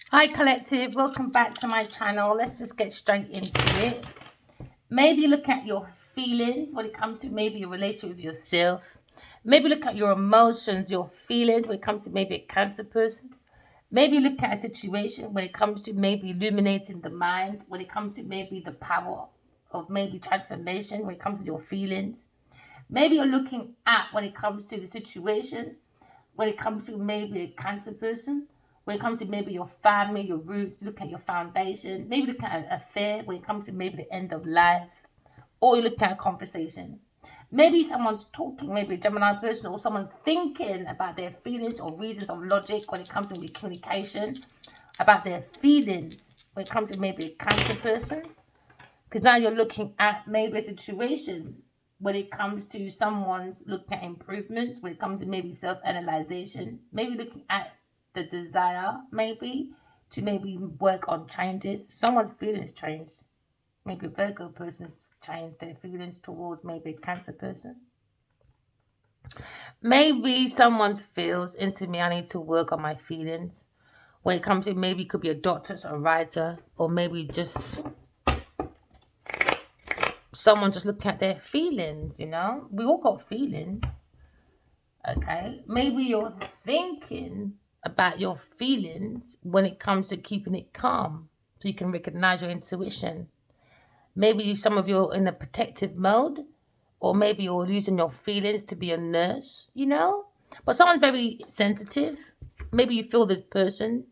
Hi collective, welcome back to my channel. Let's just get straight into it. Maybe look at your feelings when it comes to maybe your relationship with yourself. Maybe look at your emotions, your feelings when it comes to maybe a cancer person. Maybe look at a situation when it comes to maybe illuminating the mind, when it comes to maybe the power of maybe transformation, when it comes to your feelings. Maybe you're looking at when it comes to the situation when it comes to maybe a cancer person, when it comes to maybe your family, your roots, look at your foundation, maybe look at an affair when it comes to maybe the end of life, or you look at a conversation. Maybe someone's talking, maybe a Gemini person, or someone thinking about their feelings or reasons of logic when it comes to communication, about their feelings when it comes to maybe a cancer person. Because now you're looking at maybe a situation when it comes to someone's looking at improvements, when it comes to maybe self-analyzation, maybe looking at the desire, maybe to maybe work on changes. Someone's feelings changed. Maybe a Virgo person's changed their feelings towards maybe a Cancer person. Maybe someone feels into me, I need to work on my feelings. When it comes to maybe it could be a doctor or a writer, or maybe just someone just looking at their feelings. We all got feelings, okay? Maybe you're thinking about your feelings when it comes to keeping it calm so you can recognize your intuition. Maybe some of you are in a protective mode, or maybe you're using your feelings to be a nurse. But someone's very sensitive. Maybe you feel this person,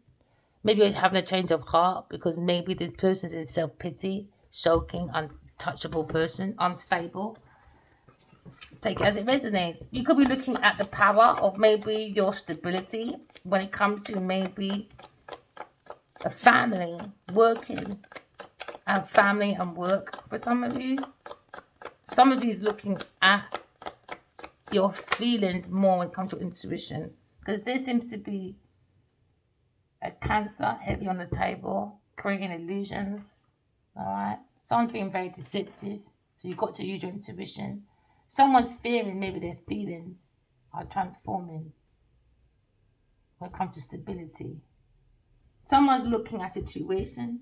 maybe you're having a change of heart because maybe this person's in self pity, sulking, untouchable person, unstable. Take it as it resonates. You could be looking at the power of maybe your stability when it comes to maybe a family, working, and family and work for some of you. Some of you is looking at your feelings more when it comes to intuition because there seems to be a Cancer heavy on the table, creating illusions. All right, someone's being very deceptive, so you've got to use your intuition. Someone's fearing maybe their feelings are transforming when it comes to stability. Someone's looking at a situation.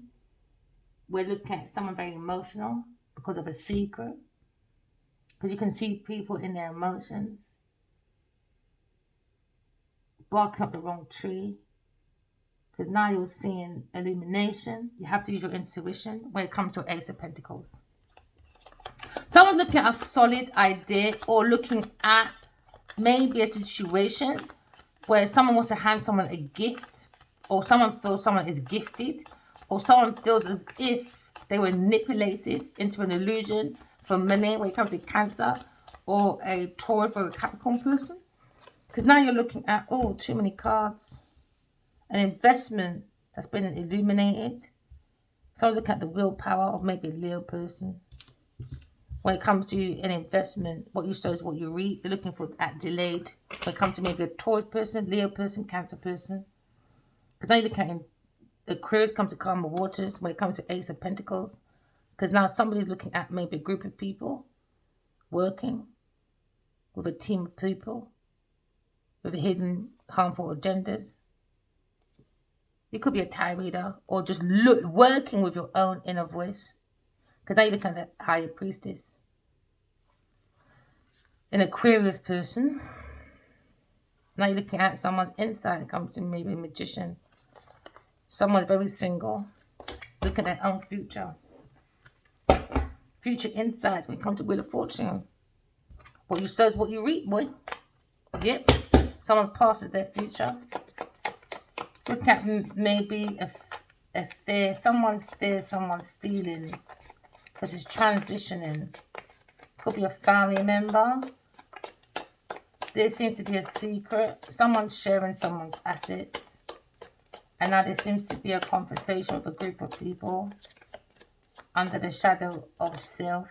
We're looking at someone very emotional because of a secret. Because you can see people in their emotions barking up the wrong tree. Because now you're seeing illumination. You have to use your intuition when it comes to Ace of Pentacles. Someone's looking at a solid idea or looking at maybe a situation where someone wants to hand someone a gift, or someone feels someone is gifted, or someone feels as if they were manipulated into an illusion for money when it comes to Cancer, or a Taurus or a Capricorn person. Because now you're looking at, oh, too many cards, an investment that's been illuminated. Someone's looking at the willpower of maybe a Leo person. When it comes to an investment, what you sow is what you reap. They're looking for that delayed. When it comes to maybe a Taurus person, Leo person, Cancer person. Because now you're looking at Aquarius comes to calmer waters when it comes to Ace of Pentacles. Because now somebody's looking at maybe a group of people working with a team of people with hidden harmful agendas. You could be a tarot reader or just working with your own inner voice. Because now you're looking at the higher priestess. An Aquarius person. Now you're looking at someone's insight. It comes to maybe a magician. Someone's very single, looking at their own future. Future insights when it comes to Wheel of Fortune. What you sow is what you reap, boy. Yep. Someone's past is their future. Look at maybe a fear. Someone fears someone's feelings because it's transitioning. Could be a family member. There seems to be a secret. Someone's sharing someone's assets. And now there seems to be a conversation with a group of people under the shadow of self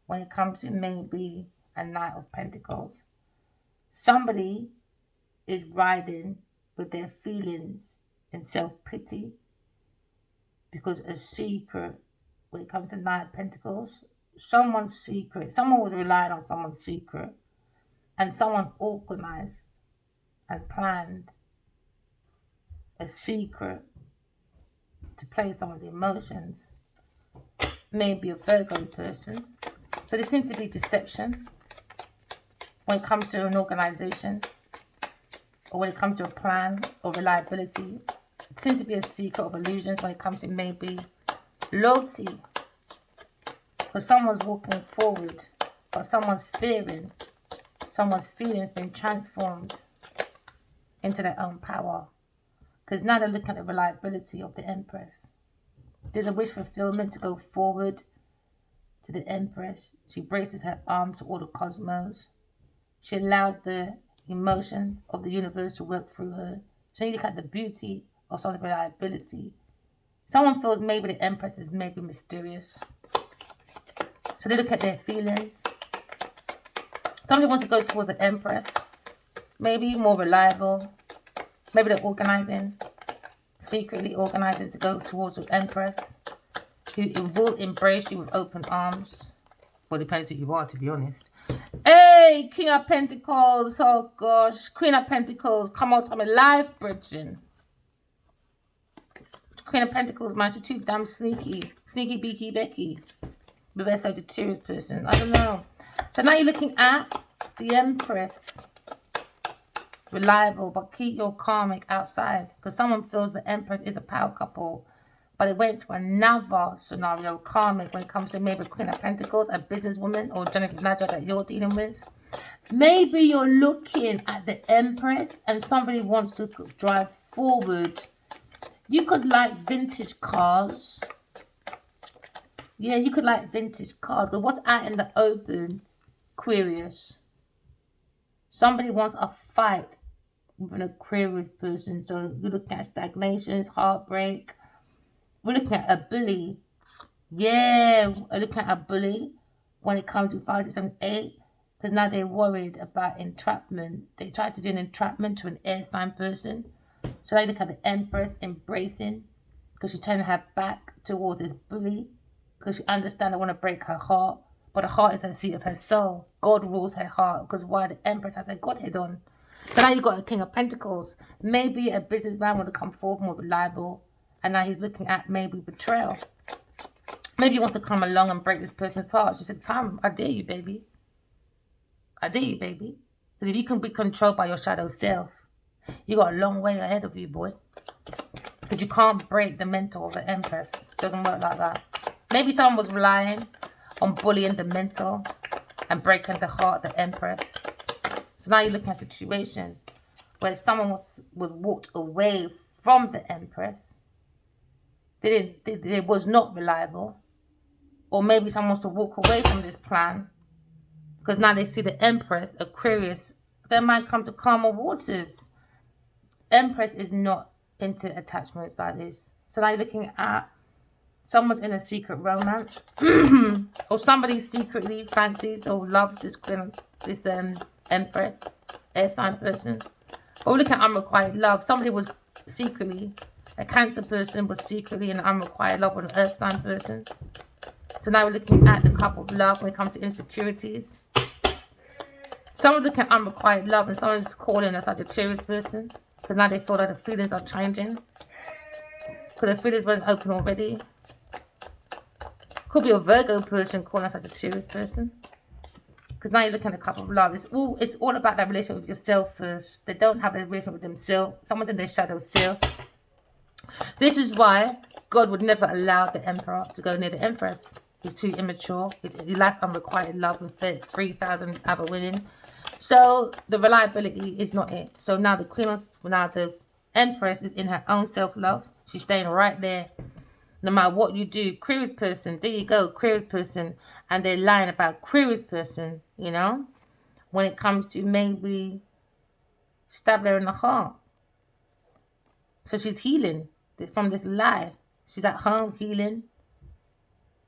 when it comes to maybe a Knight of Pentacles. Somebody is riding with their feelings in self-pity because a secret, when it comes to Knight of Pentacles, someone's secret, someone was relying on someone's secret, and someone organized and planned a secret to play someone's emotions. Maybe a Virgo person. So there seems to be deception when it comes to an organization, or when it comes to a plan or reliability. It seems to be a secret of illusions when it comes to maybe loyalty. Because someone's walking forward, but someone's feelings been transformed into their own power. Because now they're looking at the reliability of the Empress. There's a wish fulfillment to go forward to the Empress. She braces her arms to all the cosmos. She allows the emotions of the universe to work through her. So you look at the beauty of someone's reliability. Someone feels maybe the Empress is maybe mysterious. So they look at their feelings. Somebody wants to go towards the Empress. Maybe more reliable. Maybe they're organizing, secretly organizing to go towards the Empress, who will embrace you with open arms. Well, it depends who you are, to be honest. Hey, King of Pentacles. Oh, gosh. Queen of Pentacles. Come out on my live, Bridget. Queen of Pentacles, man. She's too damn sneaky. Sneaky Beaky Becky. With a Sagittarius person. I don't know. So now you're looking at the Empress. Reliable, but keep your karmic outside, because someone feels the Empress is a power couple, but it went to another scenario, karmic, when it comes to maybe Queen of Pentacles, a businesswoman or genetic ledger that you're dealing with. Maybe you're looking at the Empress and somebody wants to drive forward. You could like vintage cars. Yeah, you could like vintage cars, but what's out in the open, Aquarius? Somebody wants a fight with an Aquarius person. So you're looking at stagnations, heartbreak. We're looking at a bully. Yeah, we're looking at a bully when it comes to 5, 6, 7, 8. Because now they're worried about entrapment. They try to do an entrapment to an air sign person. So they look at the Empress embracing, because she's turning her back towards this bully. Because she understands they want to break her heart. But the heart is the seat of her soul. God rules her heart. Because why? The Empress has her Godhead on. So now you've got a King of Pentacles. Maybe a businessman want to come forward more reliable. And now he's looking at maybe betrayal. Maybe he wants to come along and break this person's heart. She said, come, I dare you, baby. I dare you, baby. Because if you can be controlled by your shadow self, you got a long way ahead of you, boy. Because you can't break the mental of the Empress. It doesn't work like that. Maybe someone was relying on bullying the mental and breaking the heart of the Empress. So now you're looking at a situation where someone was walked away from the Empress. They was not reliable. Or maybe someone wants to walk away from this plan because now they see the Empress, Aquarius. They might come to calmer waters. Empress is not into attachments like this. So now you're looking at someone's in a secret romance. Or somebody secretly fancies or loves this Empress, air sign person. Or we're looking at unrequited love. Somebody was secretly, a Cancer person was secretly in unrequited love with an earth sign person. So now we're looking at the cup of love when it comes to insecurities. Someone's looking at unrequited love and someone's calling a Sagittarius person. Because now they feel that the feelings are changing. Because the feelings weren't open already. Could be a Virgo person calling a Sagittarius person. Because now you're looking at the cup of love. It's all about that relationship with yourself first. They don't have that relationship with themselves. Someone's in their shadow self. This is why God would never allow the Emperor to go near the Empress. He's too immature. He lacks unrequited love with 3,000 other women. So the reliability is not it. So now the Empress is in her own self-love. She's staying right there. No matter what you do, Aquarius person, there you go, Aquarius person. And they're lying about Aquarius person, you know, when it comes to maybe stab her in the heart. So she's healing from this lie. She's at home healing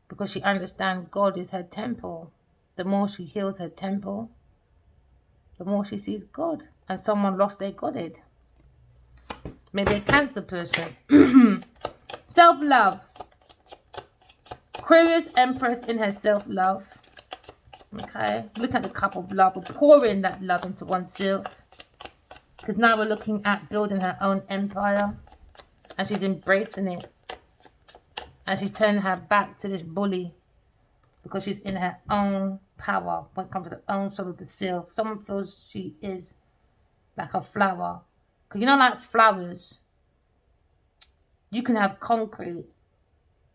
because she understands God is her temple. The more she heals her temple, the more she sees God. And someone lost their Godhead. Maybe a Cancer person. Self-love. Aquarius Empress in her self-love. Okay. Look at the cup of love. We're pouring that love into oneself. Because now we're looking at building her own empire. And she's embracing it. And she's turning her back to this bully because she's in her own power when it comes to the own soul of the self. Someone feels she is like a flower. Because you know, like flowers, you can have concrete.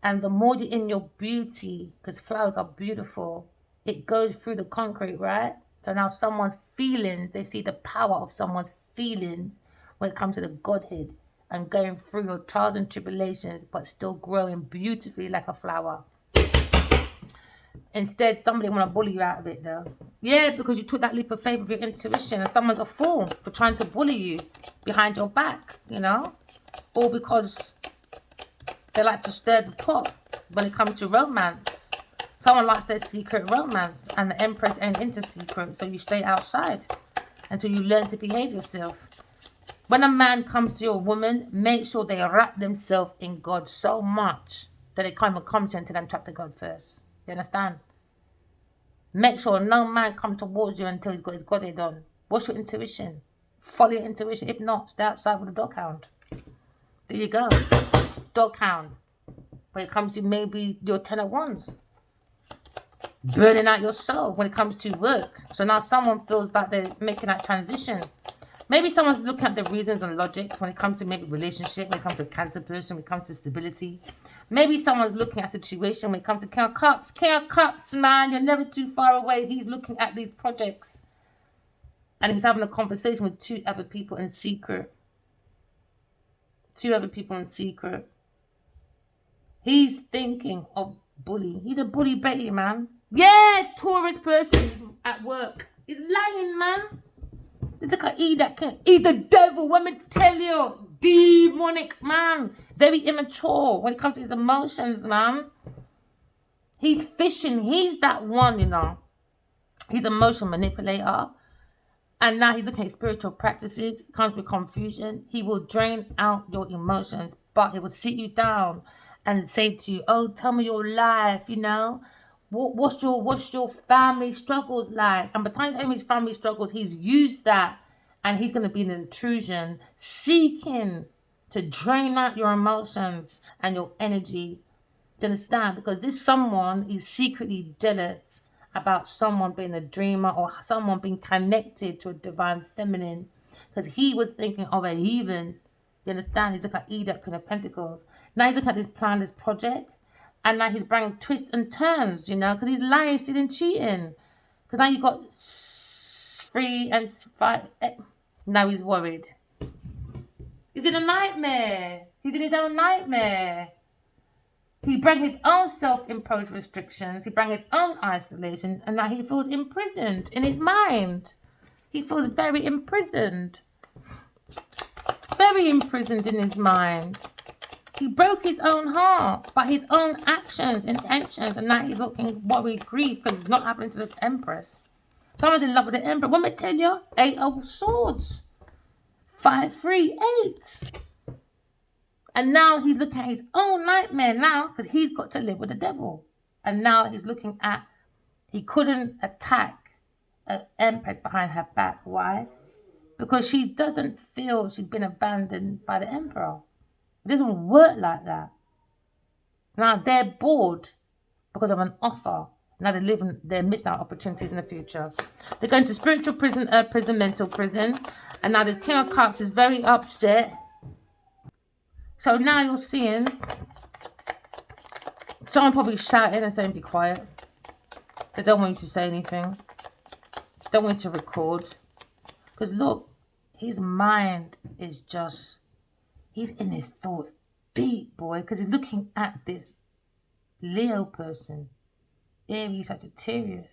And the more you're in your beauty, because flowers are beautiful, it goes through the concrete, right? So now someone's feelings, they see the power of someone's feelings when it comes to the Godhead and going through your trials and tribulations, but still growing beautifully like a flower. Instead, somebody want to bully you out of it, though. Yeah, because you took that leap of faith with your intuition, and someone's a fool for trying to bully you behind your back, you know? Or because they like to stir the pot when it comes to romance. Someone likes their secret romance, and the Empress ain't into secret, so you stay outside until you learn to behave yourself. When a man comes to your woman, make sure they wrap themselves in God so much that they can't even come to you until they talk to God first. You understand? Make sure no man come towards you until he's got his Godhead on. What's your intuition? Follow your intuition. If not, stay outside with a dog hound. There you go. Dog hound. When it comes to maybe your 10 of wands. Burning out your soul when it comes to work. So now someone feels like they're making that transition. Maybe someone's looking at the reasons and logics when it comes to maybe relationship, when it comes to a Cancer person, when it comes to stability. Maybe someone's looking at a situation when it comes to King of Cups. King of Cups, man, you're never too far away. He's looking at these projects. And he's having a conversation with 2 other people in secret. 2 other people in secret. He's thinking of bully. He's a bully Betty, man. Yeah, Taurus person at work. He's lying, man. Look at E that can. He's the devil, let me tell you. Demonic man. Very immature when it comes to his emotions, man. He's fishing. He's that one, you know. He's an emotional manipulator. And now he's looking at spiritual practices. Comes with confusion. He will drain out your emotions, but he will sit you down and say to you, oh, tell me your life, you know. What's your family struggles like? And by the time he's having his family struggles, he's used that, and he's going to be an intrusion, seeking to drain out your emotions and your energy. Do you understand? Because this someone is secretly jealous about someone being a dreamer or someone being connected to a divine feminine. Because he was thinking of a heathen. You understand? He's looking at Eden, Queen of Pentacles. Now he's looking at this plan, this project. And now he's bringing twists and turns, you know, because he's lying, stealing, cheating. Because now you got 3 and 5. Now he's worried. He's in a nightmare. He's in his own nightmare. He brought his own self-imposed restrictions. He brought his own isolation. And now he feels imprisoned in his mind. He feels very imprisoned. Very imprisoned in his mind. He broke his own heart by his own actions, intentions, and now he's looking worried, grief, because it's not happening to the Empress. Someone's in love with the Emperor. Let me tell you, 8 of Swords, 5, 3, 8. And now he's looking at his own nightmare now, because he's got to live with the devil. And now he's looking at, he couldn't attack an Empress behind her back. Why? Because she doesn't feel she's been abandoned by the Emperor. It doesn't work like that. Now they're bored because of an offer. Now they're missing out opportunities in the future. They're going to spiritual prison, mental prison. And now this King of Cups is very upset. So now you're seeing someone probably shouting and saying, be quiet. They don't want you to say anything. They don't want you to record. Because look, his mind is just... He's in his thoughts deep, boy, because he's looking at this Leo person, Aries, Sagittarius.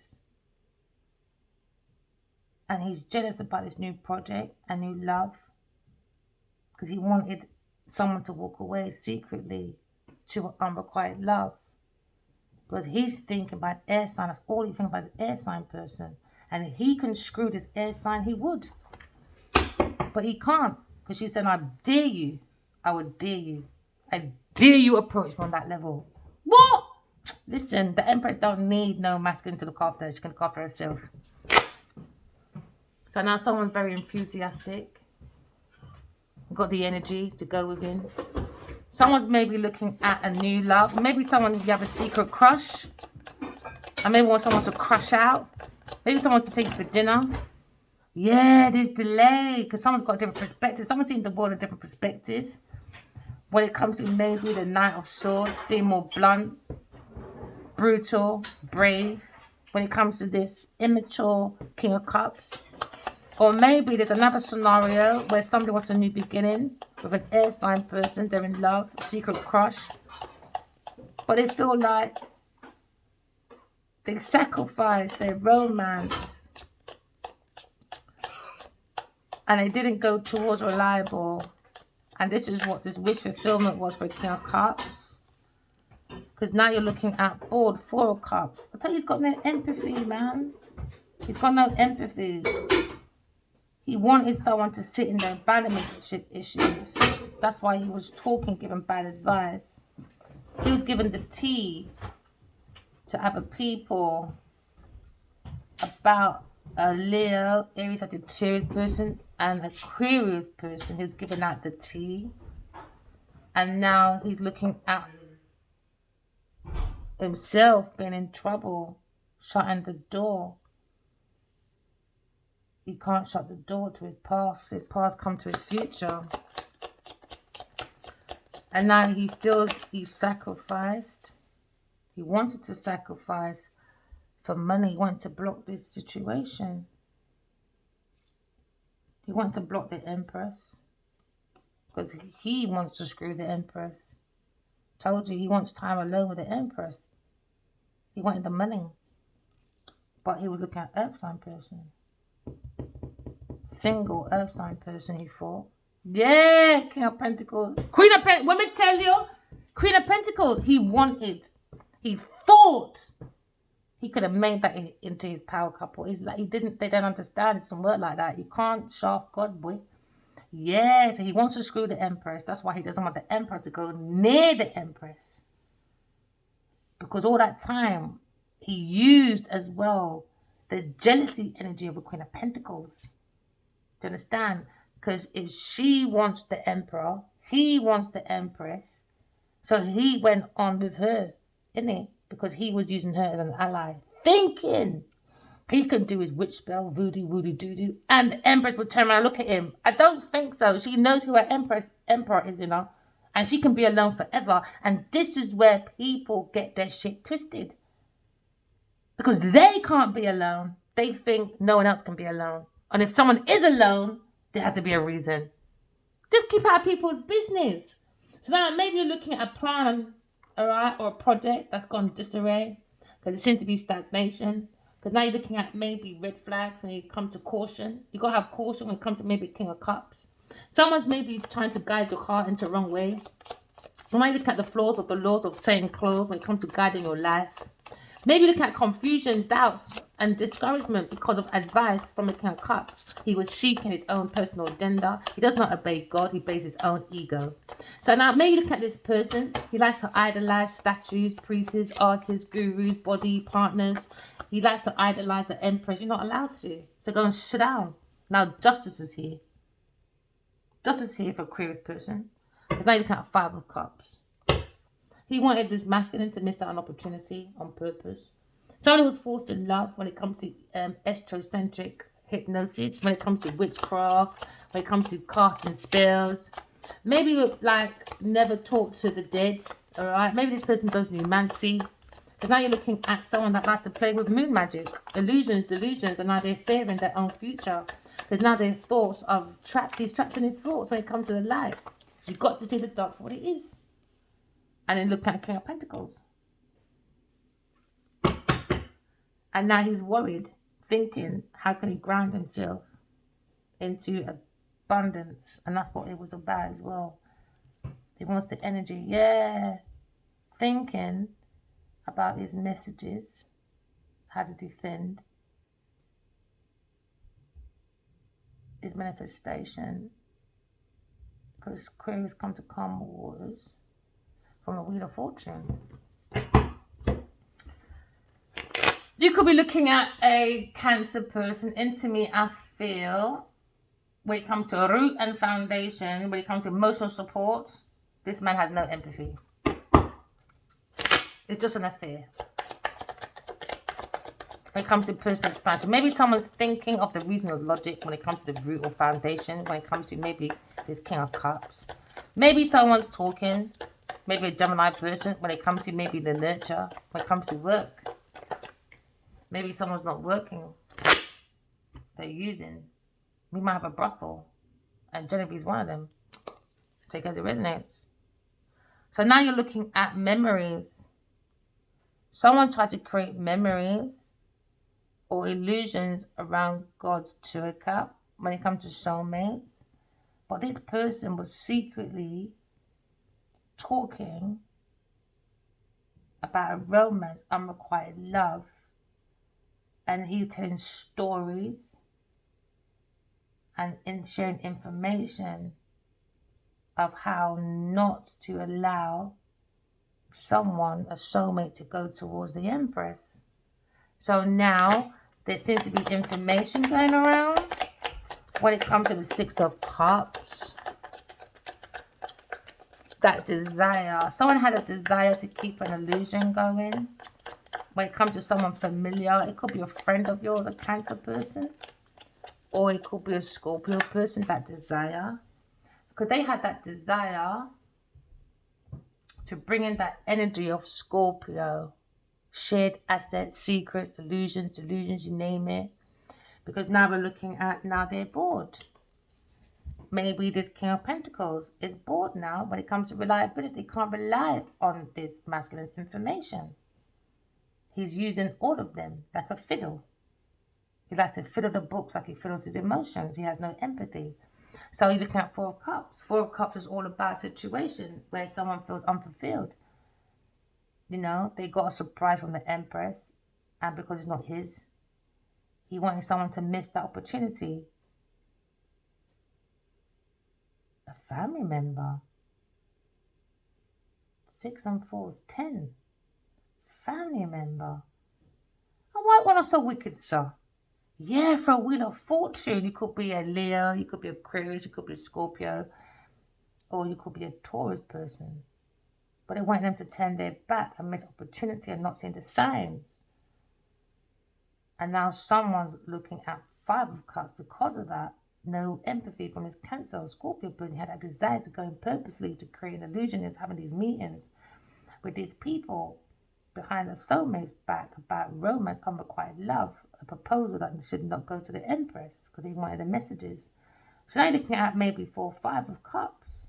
And he's jealous about this new project and new love because he wanted someone to walk away secretly to unrequited love. Because he's thinking about air sign. That's all he thinks about is air sign person. And if he can screw this air sign, he would. But he can't, because she said, I dare you. I would dare you. I dare you approach me on that level. What? Listen, the Empress don't need no masculine to look after her. She can look after herself. So now someone's very enthusiastic. Got the energy to go within. Someone's maybe looking at a new love. Maybe someone, you have a secret crush. And maybe want someone to crush out. Maybe someone wants to take you for dinner. Yeah, there's delay. Because someone's got a different perspective. Someone's seeing the world a different perspective. When it comes to maybe the Knight of Swords, being more blunt, brutal, brave. When it comes to this immature King of Cups. Or maybe there's another scenario where somebody wants a new beginning with an air sign person. They're in love, secret crush. But they feel like they sacrificed their romance. And they didn't go towards reliable. And this is what this wish fulfillment was for King of Cups. Because now you're looking at board, Four of Cups. I tell you, he's got no empathy, man. He's got no empathy. He wanted someone to sit in their abandonment issues. That's why he was talking, giving bad advice. He was giving the tea to other people about a Leo, Aries, Sagittarius person, and Aquarius person. He's giving out the tea. And now he's looking at himself being in trouble, shutting the door. He can't shut the door to his past. His past come to his future. And now he feels he's sacrificed. He wanted to sacrifice for money. He wanted to block this situation. He wanted to block the Empress. Because he wants to screw the Empress. Told you, he wants time alone with the Empress. He wanted the money. But he was looking at Earth sign person. Single Earth sign person, he thought. Yeah, King of Pentacles. Queen of Pentacles. Let me tell you. Queen of Pentacles. He wanted. He thought he could have made that into his power couple. He's like, they don't understand. It doesn't work like that. You can't shaft God, boy. Yeah, so he wants to screw the Empress. That's why he doesn't want the Emperor to go near the Empress. Because all that time, he used as well the jealousy energy of the Queen of Pentacles. Do you understand? Because if she wants the Emperor, he wants the Empress. So he went on with her, innit? Because he was using her as an ally. Thinking he can do his witch spell, voodoo, voodoo, doo-doo. And the Empress would turn around and look at him. I don't think so. She knows who her Emperor is, you know. And she can be alone forever. And this is where people get their shit twisted. Because they can't be alone. They think no one else can be alone. And if someone is alone, there has to be a reason. Just keep out of people's business. So now maybe you're looking at a plan, alright, or a project that's gone disarray. Because it seems to be stagnation. Because now you're looking at maybe red flags when you come to caution. You got to have caution when it comes to maybe King of Cups. Someone's maybe trying to guide your heart into the wrong way. So now you look at the flaws of the laws of saying clothes when it comes to guiding your life. Maybe look at confusion, doubts, and discouragement because of advice from the King of Cups. He was seeking his own personal agenda. He does not obey God. He obeys his own ego. So now maybe look at this person. He likes to idolize statues, priests, artists, gurus, body partners. He likes to idolize the Empress. You're not allowed to. So go and sit down. Now justice is here. Justice is here for Aquarius person. Because now you look at Five of Cups. He wanted this masculine to miss out on opportunity on purpose. Somebody was forced in love when it comes to astrocentric hypnosis, when it comes to witchcraft, when it comes to casting spells. Maybe you like never talk to the dead, alright? Maybe this person does numancy. Because now you're looking at someone that likes to play with moon magic, illusions, delusions, and now they're fearing their own future. Because now their thoughts are trapped. He's trapped in his thoughts when it comes to the light. You've got to see the dark for what it is. And then look at King of Pentacles. And now he's worried, thinking, how can he ground himself into abundance? And that's what it was about as well. He wants the energy, yeah. Thinking about his messages, how to defend his manifestation. Because Aquarius come to calm waters. From the Wheel of Fortune. You could be looking at a Cancer person. Into me, I feel, when it comes to a root and foundation, when it comes to emotional support, This man has no empathy. It's just an affair. When it comes to personal expansion, maybe someone's thinking of the reason of logic when it comes to the root or foundation. When it comes to maybe this King of Cups, maybe someone's talking, maybe a Gemini person. When it comes to maybe the nurture, when it comes to work, maybe someone's not working. They're using. We might have a brothel, and Genevieve's one of them. Take as it resonates. So now you're looking at memories. Someone tried to create memories or illusions around God's Two of Cups when it comes to soulmates. But this person was secretly talking about a romance, unrequited love. And he telling stories and sharing information of how not to allow someone, a soulmate, to go towards the Empress. So now there seems to be information going around when it comes to the Six of Cups. That desire. Someone had a desire to keep an illusion going. When it comes to someone familiar, it could be a friend of yours, a Cancer person. Or it could be a Scorpio person, that desire. Because they had that desire to bring in that energy of Scorpio. Shared assets, secrets, illusions, delusions, you name it. Because now we're looking at, now they're bored. Maybe this King of Pentacles is bored now when it comes to reliability. Can't rely on this masculine information. He's using all of them like a fiddle. He likes to fiddle the books like he fiddles his emotions. He has no empathy. So you're looking at Four of Cups. Four of Cups is all about a situation where someone feels unfulfilled. You know, they got a surprise from the Empress, and because it's not his, he wanted someone to miss that opportunity. A family member. 6 and 4 is 10. Family member. And why one are so wicked, sir? Yeah, for a Wheel of Fortune, you could be a Leo, you could be a Aquarius, you could be a Scorpio, or you could be a Taurus person. But they want them to turn their back and miss opportunity and not seeing the signs. And now someone's looking at 5 of Cups because of that. No empathy from this Cancer or Scorpio person. He had that desire to go in purposely to create an illusion. Is having these meetings with these people behind the soulmate's back about romance, unrequited love, a proposal that should not go to the Empress because he wanted the messages. So now you're looking at maybe 4 or 5 of Cups.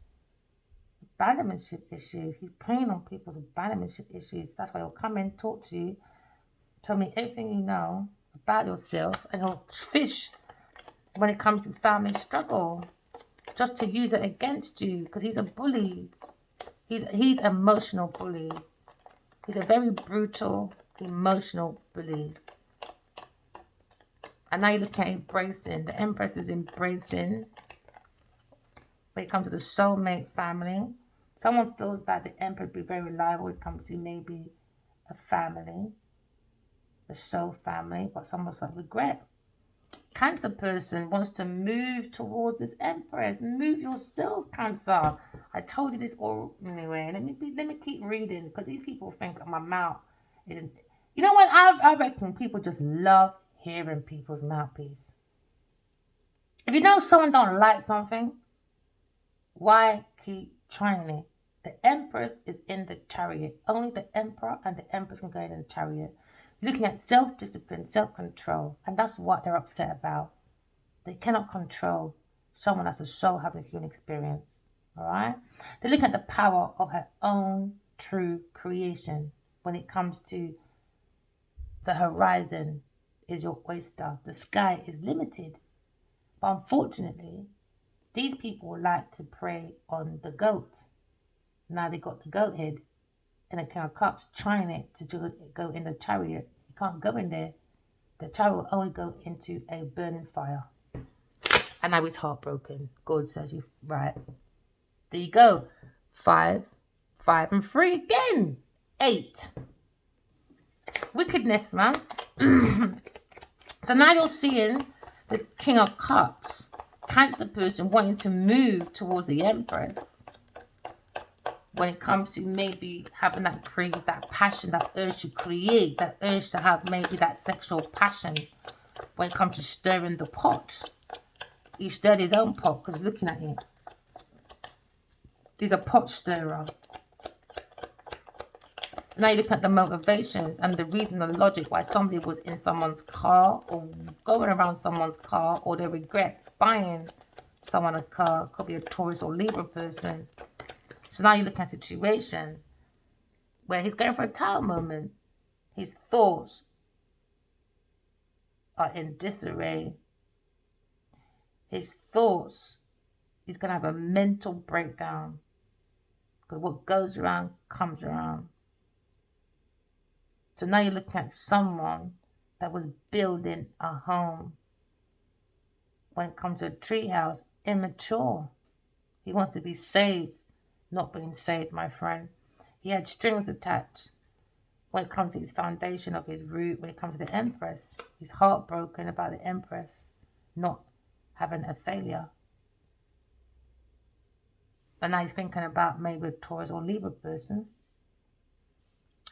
Abandonmentship issues. He's playing on people's abandonmentship issues. That's why he'll come in, talk to you, tell me everything you know about yourself, and he'll fish when it comes to family struggle, just to use it against you because he's a bully. He's emotional bully. He's a very brutal, emotional bully. And now you're looking at embracing. The Empress is embracing when it comes to the soulmate family. Someone feels that the Emperor would be very reliable when it comes to maybe a family, the soul family, but someone's like regret. Cancer person wants to move towards this Empress. Move yourself, Cancer. I told you this all anyway. Let me keep reading because these people think my mouth is. You know what? I reckon people just love hearing people's mouthpiece. If you know someone don't like something, why keep trying it? The Empress is in the Chariot. Only the Emperor and the Empress can go in the Chariot. You're looking at self-discipline, self-control, and that's what they're upset about. They cannot control someone as a soul having a human experience. All right? They're looking at the power of her own true creation when it comes to the horizon is your oyster. The sky is limited. But unfortunately, these people like to prey on the goat. Now they got the goat head and a King of Cups trying it to go in the Chariot. You can't go in there. The Chariot will only go into a burning fire. And now he's heartbroken. God says you right. There you go. 5, 5 and 3 again. 8. Wickedness, man. So now you're seeing this King of Cups. Cancer person wanting to move towards the Empress. when it comes to maybe having that create, that passion, that urge to create, that urge to have maybe that sexual passion. When it comes to stirring the pot, he stirred his own pot because looking at him, he's a pot stirrer. Now you look at the motivations and the reason and logic why somebody was in someone's car or going around someone's car, or they regret buying someone a car. Could be a Taurus or Libra person. So now you look at a situation where he's going for a tower moment. His thoughts are in disarray. His thoughts, he's going to have a mental breakdown. Because what goes around comes around. So now you're looking at someone that was building a home. When it comes to a treehouse, immature. He wants to be saved, not being saved, my friend. He had strings attached. When it comes to his foundation of his root, when it comes to the Empress, he's heartbroken about the Empress not having a failure. And now he's thinking about maybe a Taurus or Libra person.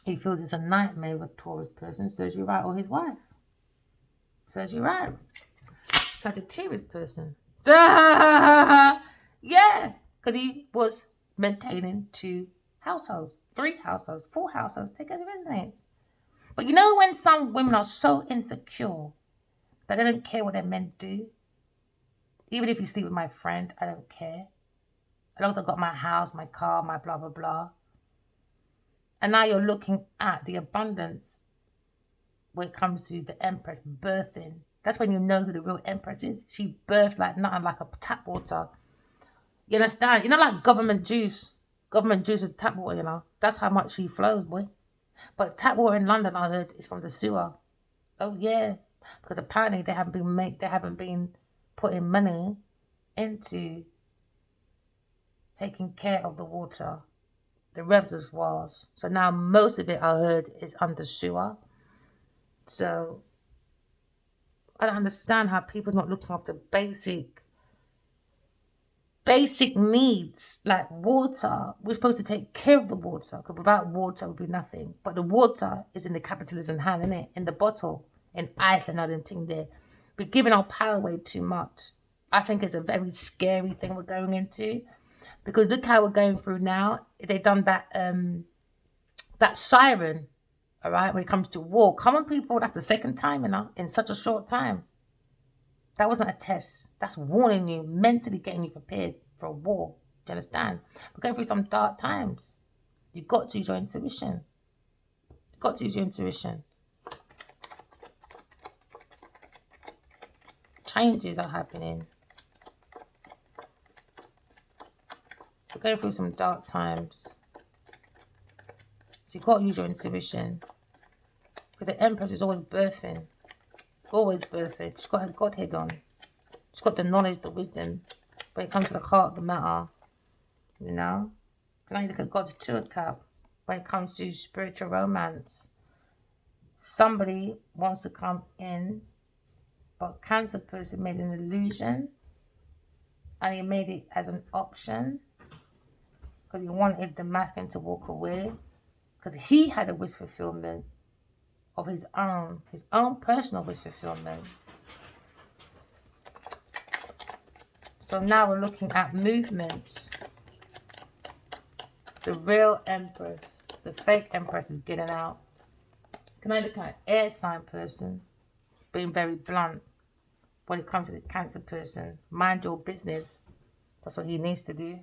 He feels it's a nightmare with a Taurus person. Says you're right, or his wife. Says you're right. Sagittarius person. Yeah, because he was maintaining 2 households, 3 households, 4 households. Take care of his name. But you know when some women are so insecure that they don't care what their men do? Even if you sleep with my friend, I don't care. As long as I've got my house, my car, my blah, blah, blah. And now you're looking at the abundance when it comes to the Empress birthing. That's when you know who the real Empress is. She births like nothing, like a tap water. You understand? You know, like government juice. Government juice is tap water, you know. That's how much she flows, boy. But tap water in London, I heard, is from the sewer. Oh yeah, because apparently they haven't been putting money into taking care of the water, the reservoirs. So now most of it, I heard, is under sewer. So I don't understand how people are not looking after basic needs like water. We're supposed to take care of the water, because without water would be nothing. But the water is in the capitalism hand, isn't it? In the bottle, in ice and other thing there. We're giving our power away too much. I think it's a very scary thing we're going into, because look how we're going through now. They done that siren, all right, when it comes to war. Common people, that's the second time, in such a short time. That wasn't a test. That's warning you, mentally getting you prepared for a war. Do you understand? We're going through some dark times. You've got to use your intuition. You've got to use your intuition. Changes are happening. We're going through some dark times. So you've got to use your intuition. Because the Empress is always birthing. Always birthing. She's got her Godhead on. She's got the knowledge, the wisdom. When it comes to the heart of the matter, you know. Can I look at God's 2 cup? When it comes to spiritual romance, somebody wants to come in, but Cancer person made an illusion, and he made it as an option because he wanted the masculine to walk away, because he had a wish fulfillment of his own personal wish fulfillment. So now we're looking at movements. The real Empress, the fake Empress is getting out. Can I look at an air sign person being very blunt when it comes to the Cancer person? Mind your business. That's what he needs to do.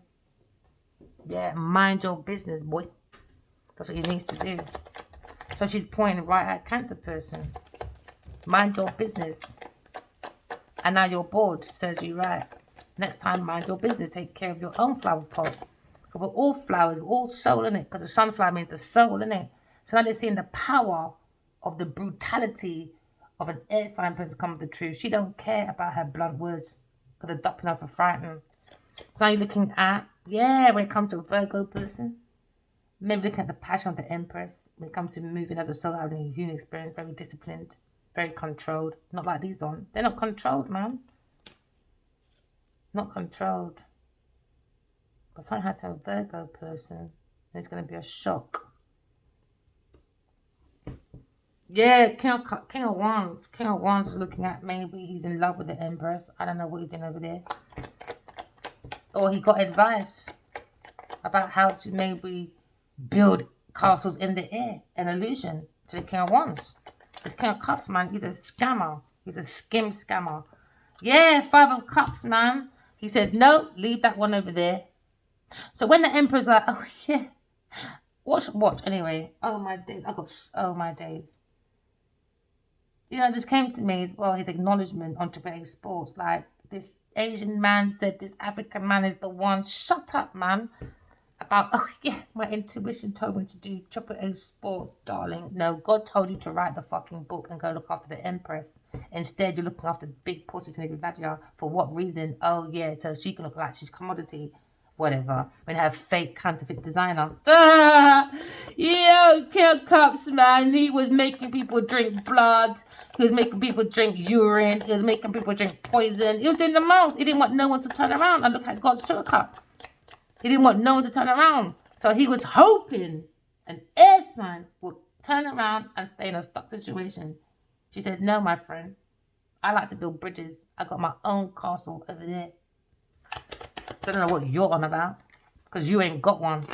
Yeah, mind your business, boy. That's what he needs to do. So she's pointing right at Cancer person. Mind your business. And now you're bored, says you right. Next time, mind your business. Take care of your own flower pot. Because we're all flowers, we're all soul, innit? Because the sunflower means the soul, innit? So now they're seeing the power of the brutality of an air sign person come to the truth. She don't care about her blunt words because they're ducking her for frightened. So now you're looking at, when it comes to a Virgo person, maybe looking at the passion of the Empress. When it comes to moving as a soul, having a human experience, very disciplined, very controlled. Not like these ones. They're not controlled, man. Not controlled. But something had to have a Virgo person. And it's going to be a shock. Yeah, King of Wands. King of Wands is looking at maybe he's in love with the Empress. I don't know what he's doing over there. Or he got advice about how to maybe build castles in the air. An illusion to the King of Wands. The King of Cups, man, he's a scammer. He's a skim scammer. Yeah, Five of Cups, man. He said, no, leave that one over there. So when the Emperor's like, oh, yeah. Watch. Anyway. Oh, my days. Oh, my days. You know, it just came to me as well, his acknowledgement on Triple Sports. Like, this Asian man said this African man is the one. Shut up, man. About, oh, yeah, my intuition told me to do Triple Sports, darling. No, God told you to write the fucking book and go look after the Empress. Instead, you're looking after big pussy to Nadia. For what reason? Oh, yeah, so she can look like she's commodity. Whatever. When you have fake counterfeit designer. Yo, Kill Cups, man. He was making people drink blood. He was making people drink urine. He was making people drink poison. He was doing the most. He didn't want no one to turn around and look at God's sugar cup. He didn't want no one to turn around. So he was hoping an air sign would turn around and stay in a stuck situation. She said, no, my friend. I like to build bridges. I got my own castle over there. I don't know what you're on about. Because you ain't got one.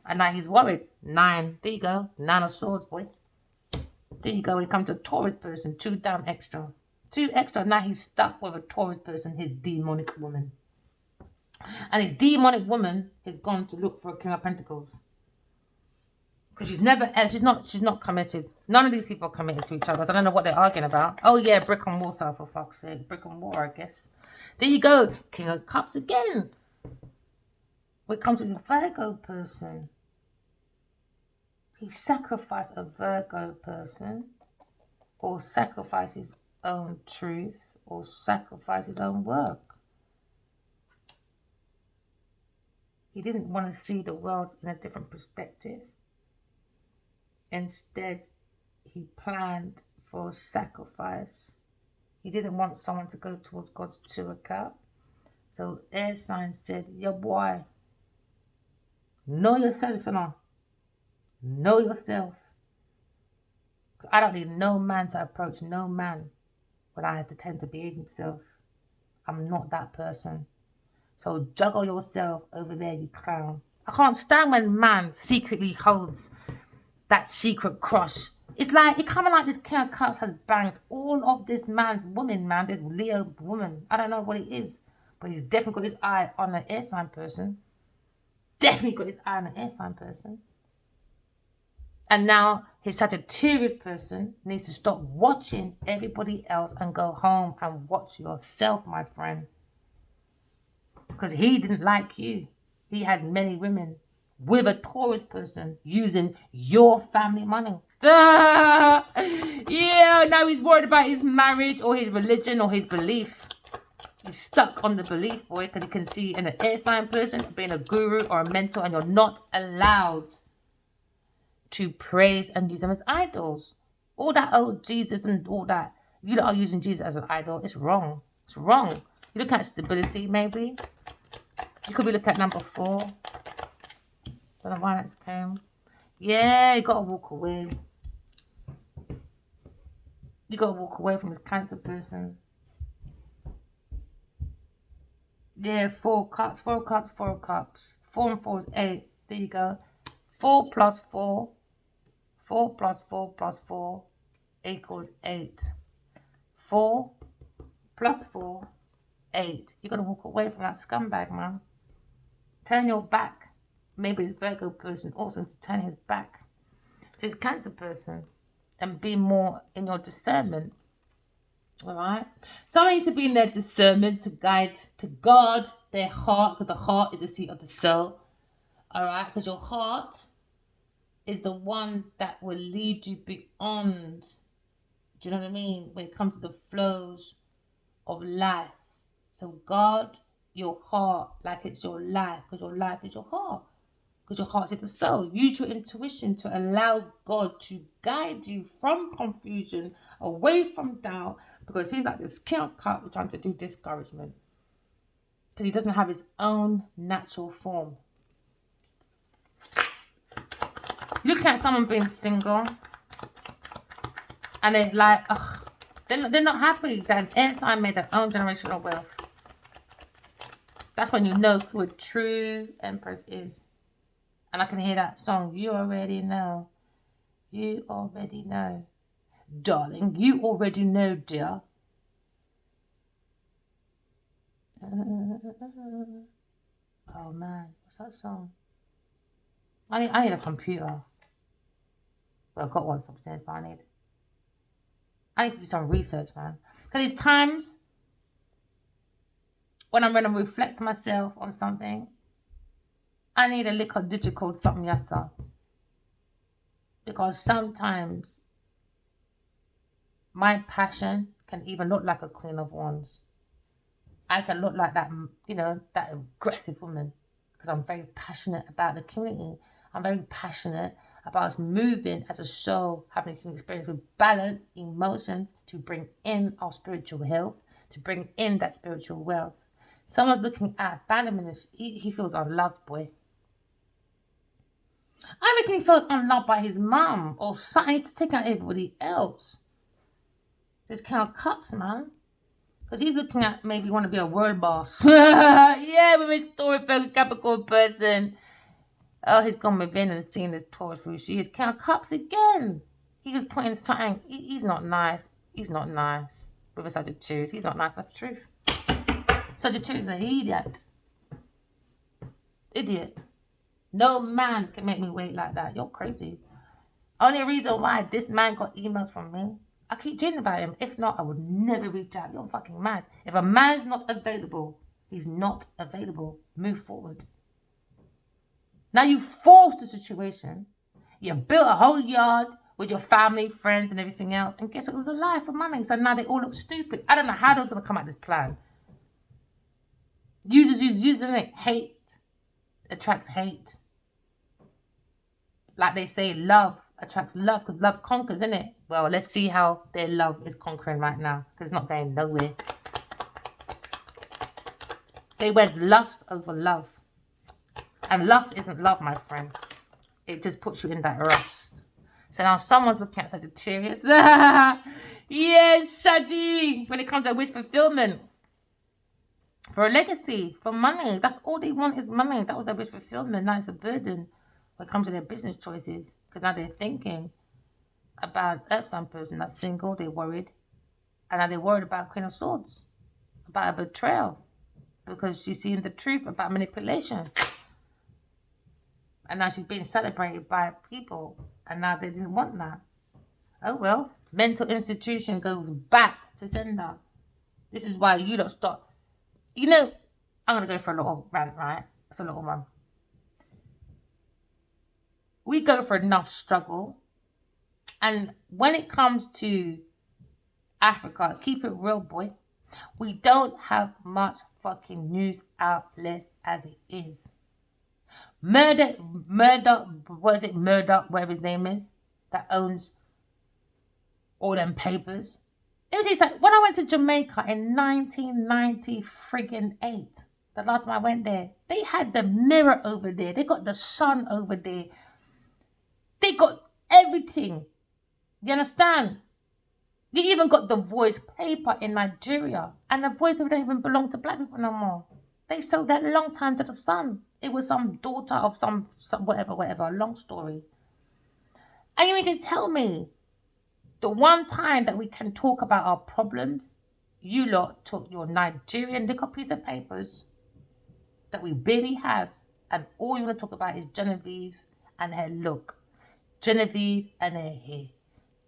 And now he's worried. 9. There you go. 9 of swords, boy. There you go. When it comes to a Taurus person, 2 down extra. 2 extra. Now he's stuck with a Taurus person, his demonic woman. And his demonic woman has gone to look for a King of Pentacles. Because she's not committed. None of these people are committed to each other. So I don't know what they're arguing about. Oh yeah, brick and mortar, for fuck's sake. Brick and mortar, I guess. There you go. King of Cups again. When it comes to the Virgo person, he sacrificed a Virgo person, or sacrificed his own truth, or sacrificed his own work. He didn't want to see the world in a different perspective. Instead, he planned for sacrifice. He didn't want someone to go towards God's sugar cup. So air sign said, yo boy, know yourself, you know. Know yourself. I don't need no man to approach no man when I have to tend to behave himself. I'm not that person. So juggle yourself over there, you clown. I can't stand when man secretly holds that secret crush. It's like, it kind of like this King of Cups has banged all of this man's woman, man. This Leo woman. I don't know what it is. But he's definitely got his eye on an air sign person. Definitely got his eye on an air sign person. And now his Sagittarius person needs to stop watching everybody else and go home and watch yourself, my friend. Because he didn't like you. He had many women with a Taurus person using your family money. Duh! Yeah, now he's worried about his marriage or his religion or his belief. He's stuck on the belief, boy, because he can see in an air sign person being a guru or a mentor, and you're not allowed to praise and use them as idols. All that old Jesus and all that, you are using Jesus as an idol. It's wrong. It's wrong. You look at stability, maybe. You could be looking at number 4. Don't know why that's came. Yeah, you got to walk away. You got to walk away from this Cancer person. Yeah, 4 cups, 4 cups, 4 cups. 4 and 4 is 8. There you go. 4 plus 4. 4 plus 4 plus 4 equals 8. 4 plus 4, 8. You're going to walk away from that scumbag, man. Turn your back. Maybe this Virgo person also to turn his back to his Cancer person and be more in your discernment. Alright? Someone needs to be in their discernment to guide, to guard their heart, because the heart is the seat of the soul. Alright? Because your heart is the one that will lead you beyond, do you know what I mean, when it comes to the flows of life. So guard your heart like it's your life, because your life is your heart. Because your heart is the soul. Use your intuition to allow God to guide you from confusion, away from doubt, because he's like this King of Cups trying to do discouragement. Because he doesn't have his own natural form. Look at someone being single, and they're like, ugh, they're not happy that an air sign made their own generational wealth. That's when you know who a true Empress is. And I can hear that song, you already know. You already know. Darling, you already know, dear. Oh man, what's that song? I need a computer. Well, I've got one upstairs, but I need to do some research, man. Because there's times when I'm going to reflect myself on something, I need a little digital something, yes, sir. Because sometimes my passion can even look like a Queen of Wands. I can look like that, that aggressive woman. Because I'm very passionate about the community. I'm very passionate about us moving as a soul, having an experience with balance, emotions, to bring in our spiritual health, to bring in that spiritual wealth. Someone's looking at abandonment, he feels unloved, boy. I reckon he feels unloved by his mum or something to take out everybody else. This Count of Cups, man. Because he's looking at maybe want to be a world boss. Yeah, with his Taurus Capricorn person. Oh, he's gone within and seen this Taurus who she is. Count of Cups again. He was putting something. He's not nice. He's not nice. With a Sagittarius. He's not nice. That's the truth. Sagittarius is an idiot. Idiot. No man can make me wait like that. You're crazy. Only reason why this man got emails from me, I keep dreaming about him. If not, I would never reach out. You're fucking mad. If a man's not available, he's not available. Move forward. Now you forced the situation. You built a whole yard with your family, friends, and everything else. And guess what? It was a lie for money. So now they all look stupid. I don't know how they was going to come at this plan. Using it. Hate attracts hate. Like they say, love attracts love because love conquers, isn't it? Well, let's see how their love is conquering right now because it's not going nowhere. They went lust over love. And lust isn't love, my friend. It just puts you in that rust. So now someone's looking at Sagittarius. Yes, Saggy. When it comes to wish fulfillment. For a legacy, for money. That's all they want is money. That was their wish fulfillment. Now it's a burden when it comes to their business choices. Because now they're thinking about Earth sign person that's single. They're worried. And now they're worried about Queen of Swords. About a betrayal. Because she's seeing the truth about manipulation. And now she's being celebrated by people. And now they didn't want that. Oh well. Mental institution goes back to sender. This is why you don't stop. You know, I'm going to go for a little rant, right? It's a little one. We go for enough struggle. And when it comes to Africa, keep it real, boy. We don't have much fucking news outlets as it is. Murdoch, what is it? Murdoch, whatever his name is, that owns all them papers. Let me tell you something. When I went to Jamaica in 1998, the last time I went there, they had the Mirror over there. They got the Sun over there. They got everything. You understand? You even got the Voice paper in Nigeria. And the Voice paper don't even belong to black people no more. They sold that a long time to the Sun. It was some daughter of some whatever, a long story. And you mean to tell me the one time that we can talk about our problems, you lot took your Nigerian little piece of papers that we barely have, and all you want to talk about is Genevieve and her look, Genevieve and her hair,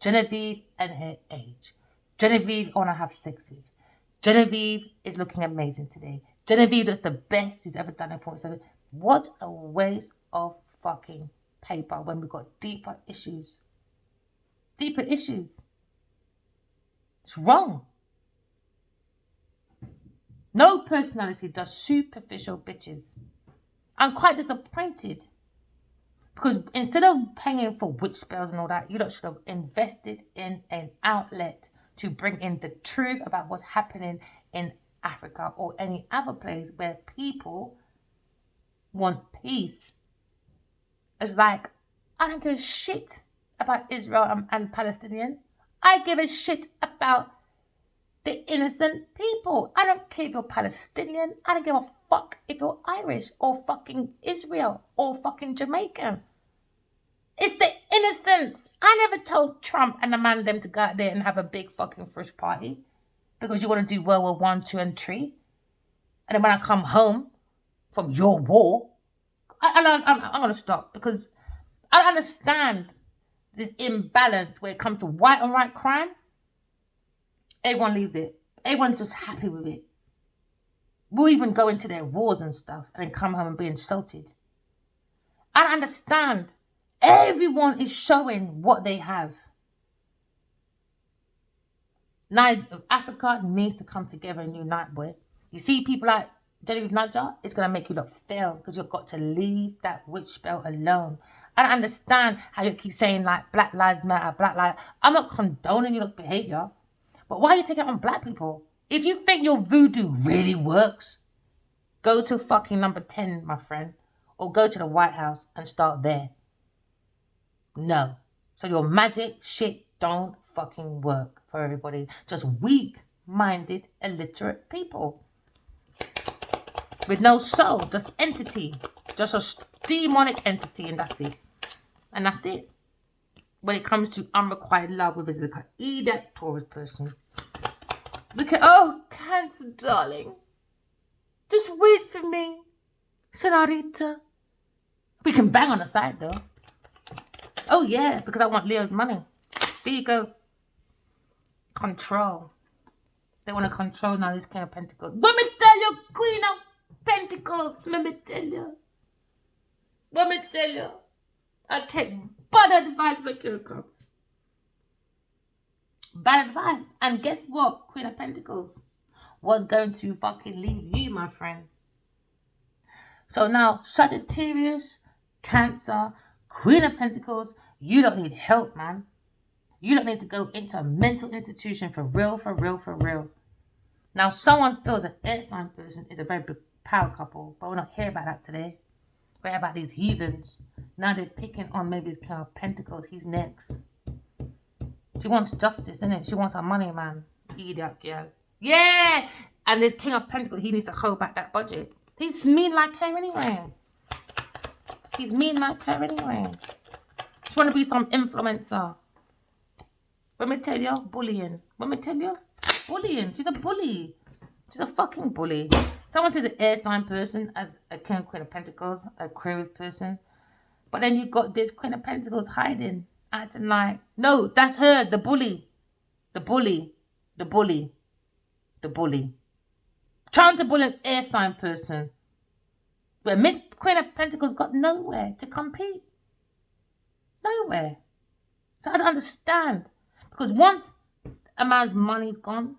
Genevieve and her age, Genevieve I want to have sex with, Genevieve is looking amazing today, Genevieve looks the best she's ever done in 47. What a waste of fucking paper when we've got deeper issues. Deeper issues. It's wrong. No personality does superficial bitches. I'm quite disappointed. Because instead of paying for witch spells and all that, you lot should have invested in an outlet to bring in the truth about what's happening in Africa or any other place where people want peace. It's like I don't give a shit about Israel and Palestinian. I give a shit about the innocent people. I don't care if you're Palestinian. I don't give a fuck if you're Irish or fucking Israel or fucking Jamaican. It's the innocents. I never told Trump and the man them to go out there and have a big fucking fresh party because you want to do World War 1, 2 and 3. And then when I come home from your war, I'm going to stop because I understand this imbalance where it comes to white on white crime. Everyone leaves it. Everyone's just happy with it. We'll even go into their wars and stuff and then come home and be insulted. I understand. Everyone is showing what they have. Africa needs to come together and unite, boy. You see people like Genevieve Nudger, it's going to make you look fail because you've got to leave that witch spell alone. I don't understand how you keep saying like Black Lives Matter, Black Lives. I'm not condoning your behavior, but why are you taking it on black people? If you think your voodoo really works, go to fucking number 10, my friend, or go to the White House and start there. No. So your magic shit don't fucking work for everybody. Just weak-minded, illiterate people. With no soul, just entity. Just a demonic entity, and that's it. And that's it. When it comes to unrequited love with his that Taurus person. Look at, oh, Cancer, darling. Just wait for me, senorita. We can bang on the side, though. Oh, yeah, because I want Leo's money. There you go. Control. They want to control now this King of Pentacles. Let me tell you, Queen of Pentacles. Let me tell you. Let me tell you. I take bad advice when it comes. Bad advice. And guess what? Queen of Pentacles was going to fucking leave you, my friend. So now, Sagittarius, Cancer, Queen of Pentacles, you don't need help, man. You don't need to go into a mental institution for real, for real, for real. Now, someone feels an air sign person is a very big power couple, but we're not here about that today. We're here about these heathens. Now they're picking on maybe the King of Pentacles. He's next. She wants justice, innit? She wants her money, man. Idiot girl. Yeah! And this King of Pentacles, he needs to hold back that budget. He's mean like her anyway. He's mean like her anyway. She want to be some influencer. Let me tell you, bullying. Let me tell you, bullying. She's a bully. She's a fucking bully. Someone says an air sign person as a King of Queen of Pentacles, a Aquarius person. But then you got this Queen of Pentacles hiding, acting like, no, that's her, the bully. The bully. The bully. The bully. Trying to bully an air sign person. Where Miss Queen of Pentacles got nowhere to compete. Nowhere. So I don't understand. Because once a man's money's gone,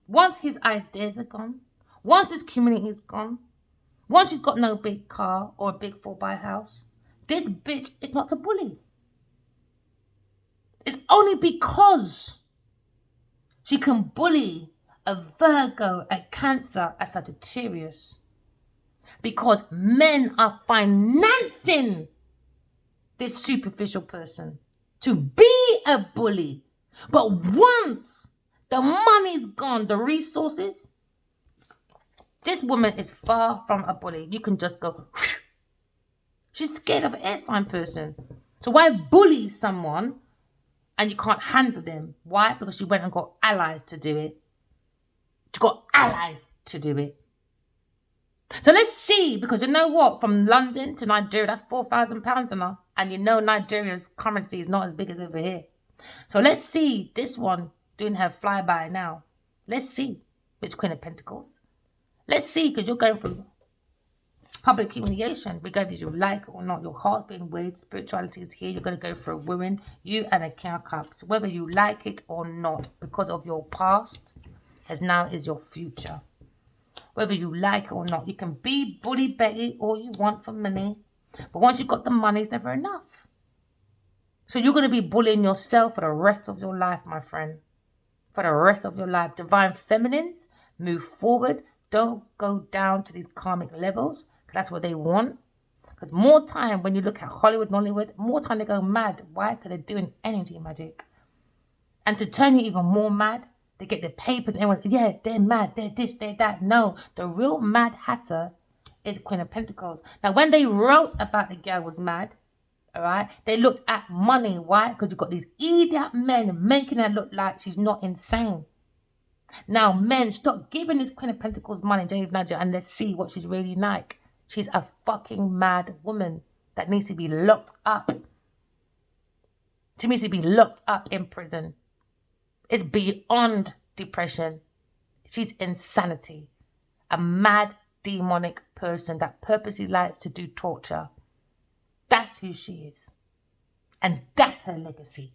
once his ideas are gone, once his community is gone, once she's got no big car or a big 4x house, this bitch is not a bully. It's only because she can bully a Virgo, a Cancer, a Sagittarius. Because men are financing this superficial person to be a bully. But once the money's gone, the resources, this woman is far from a bully. You can just go, whoosh. She's scared of an air sign person. So why bully someone and you can't handle them? Why? Because she went and got allies to do it. She got allies to do it. So let's see, because you know what? From London to Nigeria, that's £4,000 enough. And you know Nigeria's currency is not as big as over here. So let's see this one doing her flyby now. Let's see, which Queen of Pentacles. Let's see, because you're going through public humiliation, regardless you like it or not. Your heart's being weighed, spirituality is here. You're going to go through a ruin, you and a King of Cups, whether you like it or not, because of your past, as now is your future. Whether you like it or not, you can be bully Betty all you want for money, but once you've got the money, it's never enough. So you're going to be bullying yourself for the rest of your life, my friend. For the rest of your life. Divine feminines, move forward. Don't go down to these karmic levels. That's what they want. Because more time, when you look at Hollywood, Nollywood, more time they go mad. Why? Because they're doing energy magic. And to turn you even more mad, they get the papers and everyone, yeah, they're mad, they're this, they're that. No, the real Mad Hatter is Queen of Pentacles. Now, when they wrote about the girl was mad, all right, they looked at money. Why? Because you've got these idiot men making her look like she's not insane. Now, men, stop giving this Queen of Pentacles money, James Nadja, and let's see what she's really like. She's a fucking mad woman that needs to be locked up. She needs to be locked up in prison. It's beyond depression. She's insanity. A mad, demonic person that purposely likes to do torture. That's who she is. And that's her legacy.